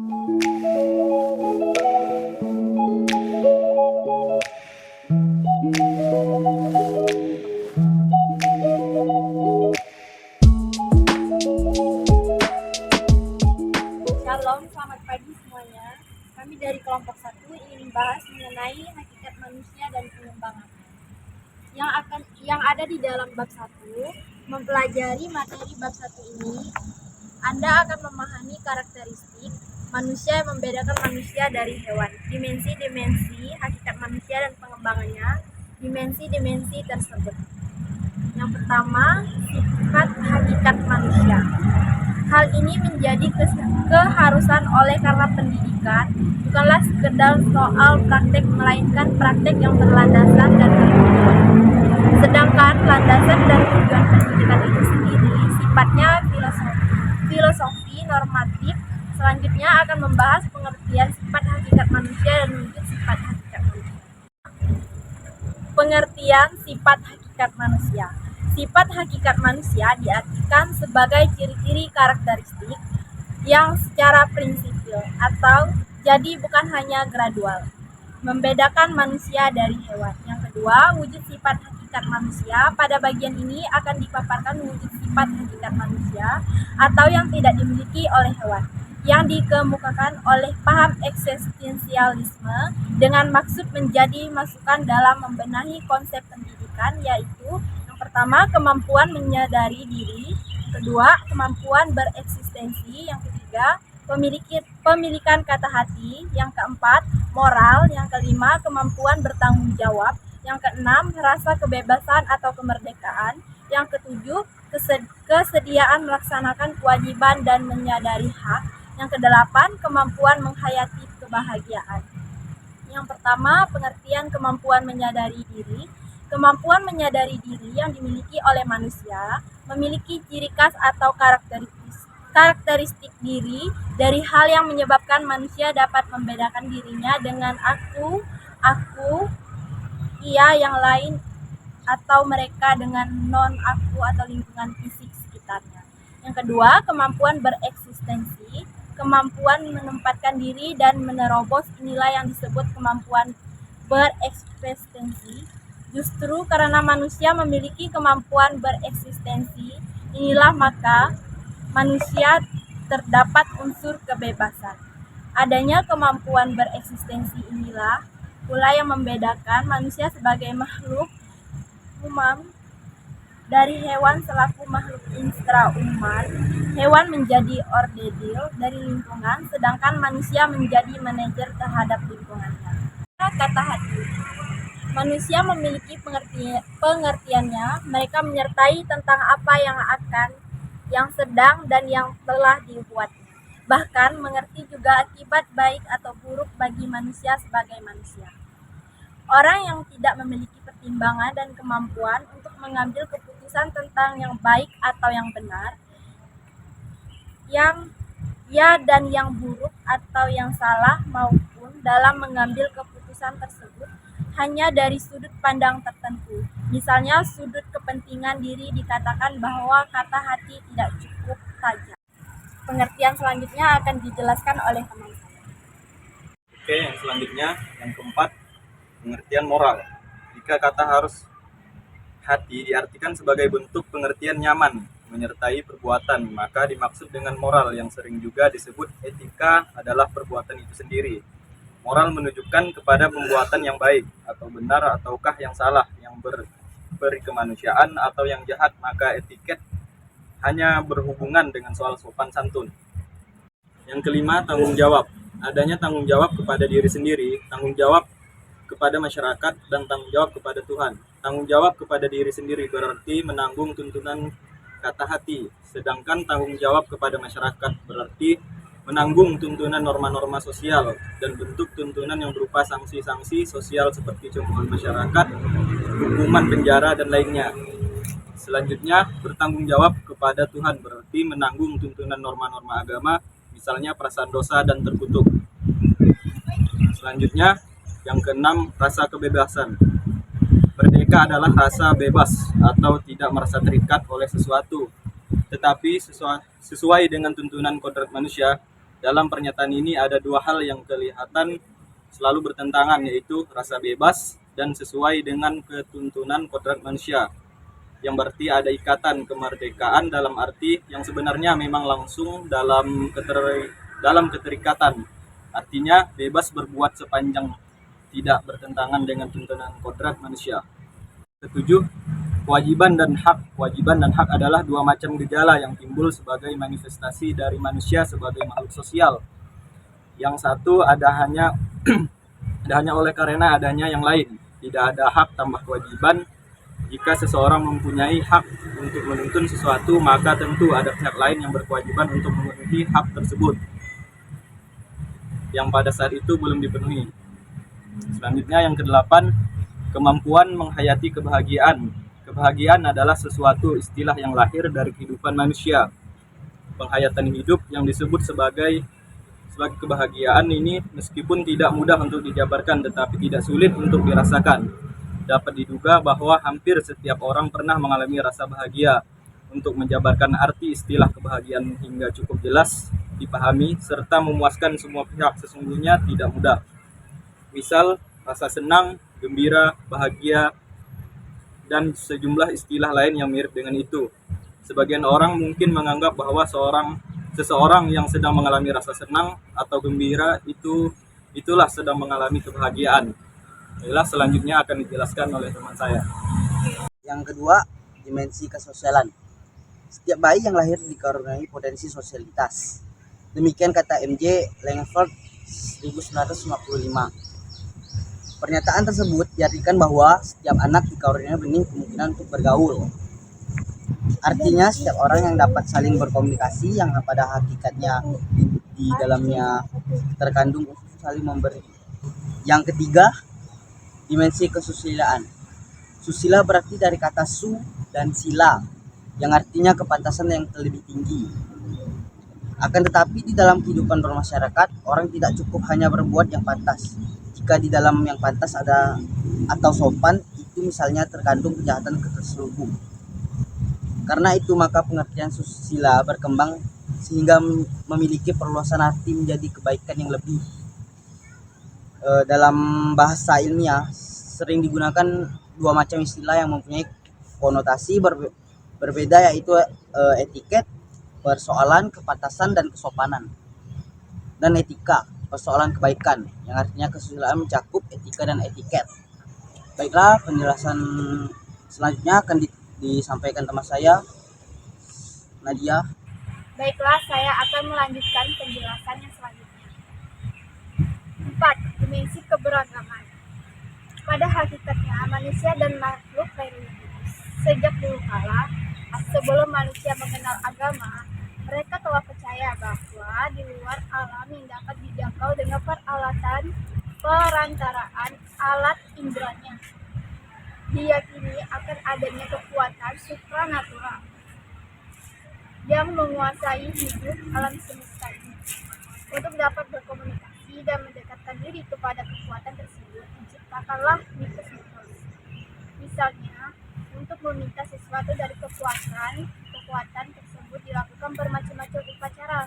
Shalom, selamat pagi semuanya. Kami dari kelompok 1 ingin membahas mengenai hakikat manusia dan pengembangannya. Yang ada di dalam bab 1, mempelajari materi bab 1 ini, Anda akan memahami karakteristik manusia yang membedakan manusia dari hewan, dimensi-dimensi hakikat manusia dan pengembangannya, dimensi-dimensi tersebut. Yang pertama, sifat hakikat manusia. Hal ini menjadi keharusan oleh karena pendidikan bukanlah sekedar soal praktek, melainkan praktek yang berlandasan dan bertujuan. Sedangkan landasan dan tujuan pendidikan itu sendiri sifatnya filosofi normatif. Selanjutnya akan membahas pengertian sifat hakikat manusia dan wujud sifat hakikat manusia. Pengertian sifat hakikat manusia. Sifat hakikat manusia diartikan sebagai ciri-ciri karakteristik yang secara prinsipil atau jadi bukan hanya gradual, membedakan manusia dari hewan. Yang kedua, wujud sifat hakikat manusia. Pada bagian ini akan dipaparkan wujud sifat hakikat manusia atau yang tidak dimiliki oleh hewan, yang dikemukakan oleh paham eksistensialisme dengan maksud menjadi masukan dalam membenahi konsep pendidikan, yaitu pertama, kemampuan menyadari diri. Kedua, kemampuan bereksistensi. Yang ketiga, pemilikan kata hati. Yang keempat, moral. Yang kelima, kemampuan bertanggung jawab. Yang keenam, rasa kebebasan atau kemerdekaan. Yang ketujuh, kesediaan melaksanakan kewajiban dan menyadari hak. Yang kedelapan, kemampuan menghayati kebahagiaan. Yang pertama, pengertian kemampuan menyadari diri. Kemampuan menyadari diri yang dimiliki oleh manusia memiliki ciri khas atau karakteristik diri dari hal yang menyebabkan manusia dapat membedakan dirinya dengan aku, ia, yang lain, atau mereka dengan non-aku atau lingkungan fisik sekitarnya. Yang kedua, kemampuan bereksistensi. Kemampuan menempatkan diri dan menerobos, inilah yang disebut kemampuan bereksistensi. Justru karena manusia memiliki kemampuan bereksistensi, inilah maka manusia terdapat unsur kebebasan. Adanya kemampuan bereksistensi inilah pula yang membedakan manusia sebagai makhluk umum dari hewan selaku makhluk intrauman. Hewan menjadi ordedil dari lingkungan, sedangkan manusia menjadi manajer terhadap lingkungannya. Kata hati. Manusia memiliki pengertiannya, mereka menyertai tentang apa yang sedang dan yang telah dibuatnya. Bahkan mengerti juga akibat baik atau buruk bagi manusia sebagai manusia. Orang yang tidak memiliki pertimbangan dan kemampuan untuk mengambil keputusan tentang yang baik atau yang benar, yang ya dan yang buruk atau yang salah, maupun dalam mengambil keputusan tersebut hanya dari sudut pandang tertentu. Misalnya sudut kepentingan diri, dikatakan bahwa kata hati tidak cukup tajam. Pengertian selanjutnya akan dijelaskan oleh teman saya. Oke, yang selanjutnya, yang keempat, pengertian moral. Jika kata harus hati diartikan sebagai bentuk pengertian nyaman menyertai perbuatan, maka dimaksud dengan moral yang sering juga disebut etika adalah perbuatan itu sendiri. Moral menunjukkan kepada pembuatan yang baik atau benar ataukah yang salah, yang beri kemanusiaan atau yang jahat, maka etiket hanya berhubungan dengan soal sopan santun. Yang kelima, tanggung jawab. Adanya tanggung jawab kepada diri sendiri, tanggung jawab kepada masyarakat, dan tanggung jawab kepada Tuhan. Tanggung jawab kepada diri sendiri berarti menanggung tuntunan kata hati, sedangkan tanggung jawab kepada masyarakat berarti menanggung tuntunan norma-norma sosial dan bentuk tuntunan yang berupa sanksi-sanksi sosial seperti cemoohan masyarakat, hukuman penjara, dan lainnya. Selanjutnya, bertanggung jawab kepada Tuhan berarti menanggung tuntunan norma-norma agama, misalnya perasaan dosa dan terkutuk. Selanjutnya, yang keenam, rasa kebebasan. Merdeka adalah rasa bebas atau tidak merasa terikat oleh sesuatu, tetapi sesuai dengan tuntunan kodrat manusia Dalam pernyataan ini ada dua hal yang kelihatan selalu bertentangan, yaitu rasa bebas dan sesuai dengan ketuntunan kodrat manusia, yang berarti ada ikatan kemerdekaan dalam arti yang sebenarnya memang langsung dalam keterikatan. Artinya bebas berbuat sepanjang tidak bertentangan dengan tuntunan kodrat manusia. Ketujuh, kewajiban dan hak. Kewajiban dan hak adalah dua macam gejala yang timbul sebagai manifestasi dari manusia sebagai makhluk sosial. Yang satu ada hanya oleh karena adanya yang lain. Tidak ada hak tambah kewajiban. Jika seseorang mempunyai hak untuk menuntun sesuatu, maka tentu ada pihak lain yang berkewajiban untuk memenuhi hak tersebut yang pada saat itu belum dipenuhi. Selanjutnya yang kedelapan, kemampuan menghayati kebahagiaan. Kebahagiaan adalah sesuatu istilah yang lahir dari kehidupan manusia. Penghayatan hidup yang disebut sebagai kebahagiaan ini meskipun tidak mudah untuk dijabarkan tetapi tidak sulit untuk dirasakan. Dapat diduga bahwa hampir setiap orang pernah mengalami rasa bahagia. Untuk menjabarkan arti istilah kebahagiaan hingga cukup jelas dipahami serta memuaskan semua pihak sesungguhnya tidak mudah. Misal, rasa senang, gembira, bahagia, dan sejumlah istilah lain yang mirip dengan itu. Sebagian orang mungkin menganggap bahwa seseorang yang sedang mengalami rasa senang atau gembira itulah sedang mengalami kebahagiaan. Inilah selanjutnya akan dijelaskan oleh teman saya. Yang kedua, dimensi kesosialan. Setiap bayi yang lahir dikaruniai potensi sosialitas. Demikian kata M.J. Langford 1955. Pernyataan tersebut diartikan bahwa setiap anak dikaruniai benih kemungkinan untuk bergaul. Artinya setiap orang yang dapat saling berkomunikasi yang pada hakikatnya di dalamnya terkandung unsur saling memberi. Yang ketiga, dimensi kesusilaan. Susila berarti dari kata su dan sila yang artinya kepantasan yang lebih tinggi. Akan tetapi di dalam kehidupan bermasyarakat, orang tidak cukup hanya berbuat yang pantas. Jika di dalam yang pantas ada atau sopan, itu misalnya terkandung kejahatan terselubung. Karena itu maka pengertian susila berkembang sehingga memiliki perluasan arti menjadi kebaikan yang lebih. Dalam bahasa ilmiah sering digunakan dua macam istilah yang mempunyai konotasi berbeda, yaitu etiket, persoalan kepantasan dan kesopanan, dan etika, persoalan kebaikan, yang artinya kesusilaan mencakup etika dan etiket. Baiklah, penjelasan selanjutnya akan disampaikan teman saya, Nadia. Baiklah, saya akan melanjutkan penjelasan yang selanjutnya. 4. Dimensi keberagaman. Pada hakikatnya, manusia dan makhluk religius sejak dulu kala, sebelum manusia mengenal agama, mereka telah percaya bahwa di luar alam yang dapat dijangkau dengan perantaraan alat inderanya, diyakini akan adanya kekuatan supranatural yang menguasai hidup alam semesta ini. Untuk dapat berkomunikasi dan mendekatkan diri kepada kekuatan tersebut, diciptakanlah mitos-mitos. Misalnya, untuk meminta sesuatu dari kekuatan tersebut dilakukan bermacam-macam upacara,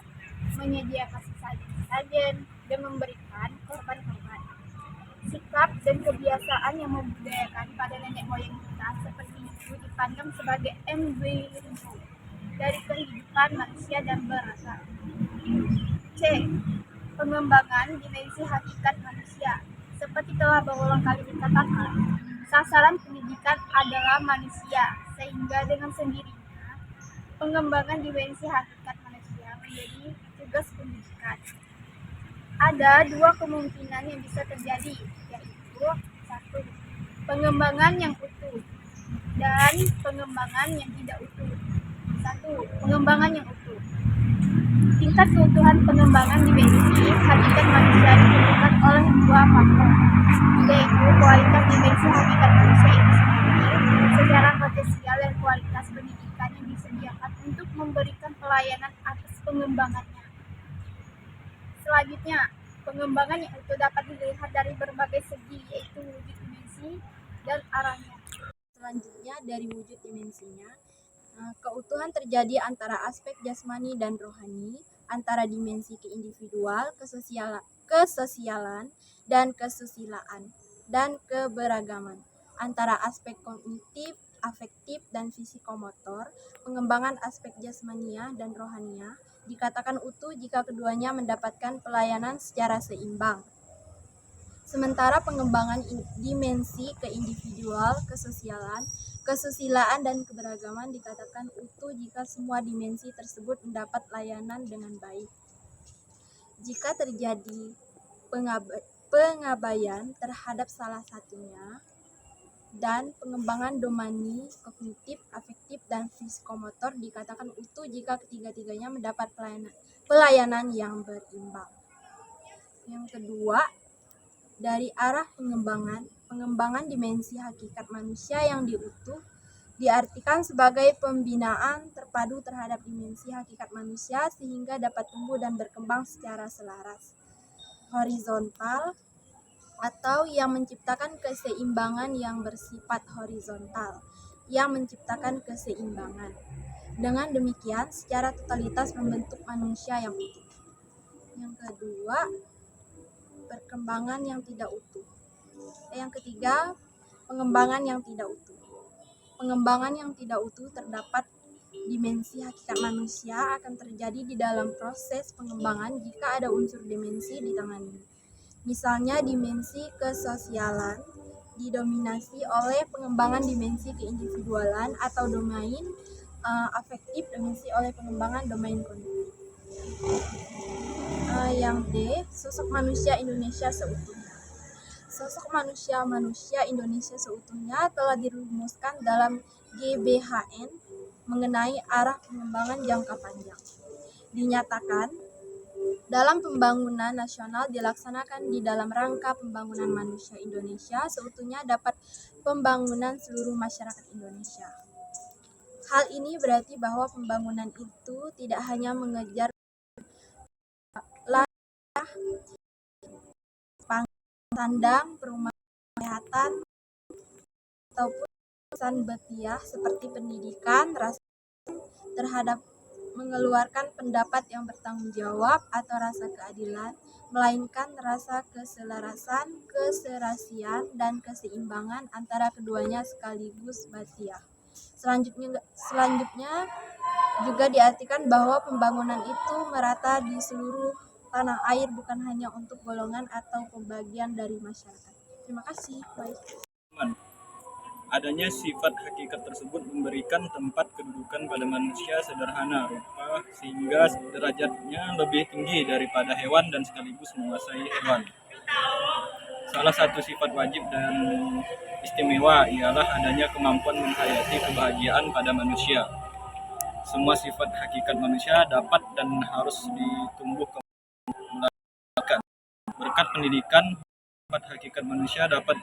menyediakan sesajen-sesajen, dan memberikan korban-korban. Sikap dan kebiasaan yang membudayakan pada nenek moyang kita seperti itu dipandang sebagai embrion dari kehidupan manusia dan berasa. C. Pengembangan dimensi hakikat manusia. Seperti telah berulang kali dikatakan, sasaran pendidikan adalah manusia, sehingga dengan sendirinya pengembangan dimensi hakikat manusia menjadi tugas pendidikan. Ada dua kemungkinan yang bisa terjadi, yaitu 1. Pengembangan yang utuh dan pengembangan yang tidak utuh. 1. Pengembangan yang utuh. Tingkat keutuhan pengembangan dimensi hakikat manusia ditentukan oleh dua faktor, yaitu kualitas dimensi hakikat manusia itu sendiri secara potensial dan kualitas pendidikan yang disediakan untuk memberikan pelayanan atas pengembangannya. Selanjutnya, pengembangan yang utuh dapat dilihat dari berbagai segi, yaitu wujud dimensi dan arahnya. Selanjutnya, dari wujud dimensinya, keutuhan terjadi antara aspek jasmani dan rohani, antara dimensi keindividual, kesosialan, dan kesusilaan, dan keberagaman, antara aspek kognitif, afektif, dan fisikomotor, pengembangan aspek jasmania dan rohania, dikatakan utuh jika keduanya mendapatkan pelayanan secara seimbang. Sementara pengembangan dimensi keindividual, kesosialan, kesusilaan, dan keberagaman dikatakan utuh jika semua dimensi tersebut mendapat layanan dengan baik. Jika terjadi pengabaian terhadap salah satunya, dan pengembangan domani kognitif, afektif, dan fisikomotor dikatakan utuh jika ketiga-tiganya mendapat pelayanan yang berimbang. Yang kedua, dari arah pengembangan dimensi hakikat manusia yang diutuh diartikan sebagai pembinaan terpadu terhadap dimensi hakikat manusia sehingga dapat tumbuh dan berkembang secara selaras, horizontal, atau yang menciptakan keseimbangan yang bersifat horizontal, yang menciptakan keseimbangan. Dengan demikian, secara totalitas membentuk manusia yang utuh. Yang kedua, perkembangan yang tidak utuh. Yang ketiga, pengembangan yang tidak utuh. Pengembangan yang tidak utuh terdapat dimensi hakikat manusia akan terjadi di dalam proses pengembangan jika ada unsur dimensi ditangani. Misalnya dimensi kesosialan didominasi oleh pengembangan dimensi keindividualan atau domain afektif dimensi oleh pengembangan domain kognitif. Yang D, sosok manusia Indonesia seutuhnya. Sosok manusia Indonesia seutuhnya telah dirumuskan dalam GBHN mengenai arah pengembangan jangka panjang. Dinyatakan, dalam pembangunan nasional dilaksanakan di dalam rangka pembangunan manusia Indonesia seutuhnya dapat pembangunan seluruh masyarakat Indonesia. Hal ini berarti bahwa pembangunan itu tidak hanya mengejar sandang, perumahan, kesehatan, ataupun urusan batiah seperti pendidikan, rasa terhadap mengeluarkan pendapat yang bertanggung jawab atau rasa keadilan, melainkan rasa keselarasan, keserasian, dan keseimbangan antara keduanya sekaligus batiah. Selanjutnya juga diartikan bahwa pembangunan itu merata di seluruh tanah air, bukan hanya untuk golongan atau pembagian dari masyarakat. Terima kasih. Baik. Adanya sifat hakikat tersebut memberikan tempat kedudukan pada manusia sederhana rupa sehingga derajatnya lebih tinggi daripada hewan dan sekaligus menguasai hewan. Salah satu sifat wajib dan istimewa ialah adanya kemampuan menghayati kebahagiaan pada manusia. Semua sifat hakikat manusia dapat dan harus ditumbuhkan. Berkat pendidikan, sifat hakikat manusia dapat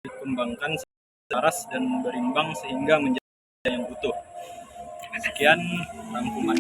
dikembangkan selaras dan berimbang sehingga menjadi yang utuh. Sekian rangkuman.